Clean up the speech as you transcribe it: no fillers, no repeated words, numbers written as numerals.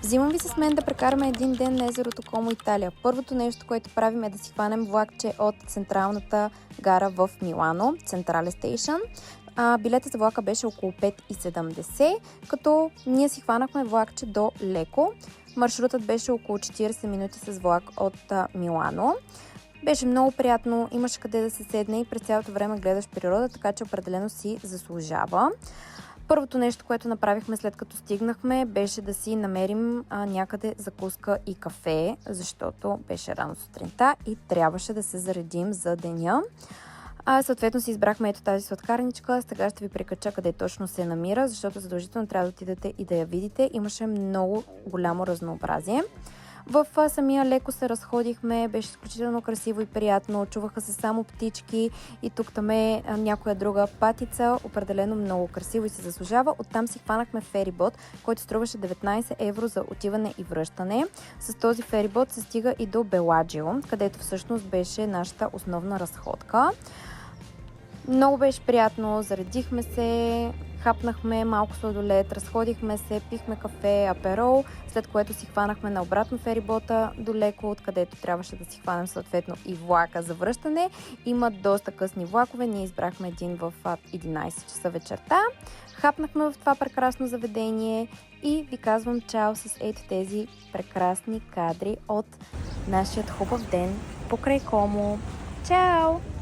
Взимам ви с мен да прекараме един ден на езерото Комо, Италия. Първото нещо, което правим е да си хванем влакче от централната гара в Милано, Централе Стейшън. Билета за влака беше около 5,70, като ние си хванахме влакче до Леко. Маршрутът беше около 40 минути с влак от Милано. Беше много приятно, имаше къде да се седне и през цялото време гледаш природа, така че определено си заслужава. Първото нещо, което направихме след като стигнахме, беше да си намерим някъде закуска и кафе, защото беше рано сутринта и трябваше да се заредим за деня. Съответно си избрахме ето тази сладкарничка, сега ще ви прикача къде точно се намира, защото задължително трябва да отидете и да я видите. Имаше много голямо разнообразие. В самия Леко се разходихме, беше изключително красиво и приятно, чуваха се само птички и тук там е някоя друга патица, определено много красиво и се заслужава. Оттам си хванахме ферибот, който струваше 19 евро за отиване и връщане. С този ферибот се стига и до Беладжио, където всъщност беше нашата основна разходка. Много беше приятно, заредихме се, хапнахме малко сладолед, разходихме се, пихме кафе, аперол, след което си хванахме на обратно ферибота до Леко, откъдето трябваше да си хванем съответно и влака за връщане. Има доста късни влакове, ние избрахме един в 11 часа вечерта. Хапнахме в това прекрасно заведение и ви казвам чао с ето тези прекрасни кадри от нашия хубав ден покрай Комо. Чао!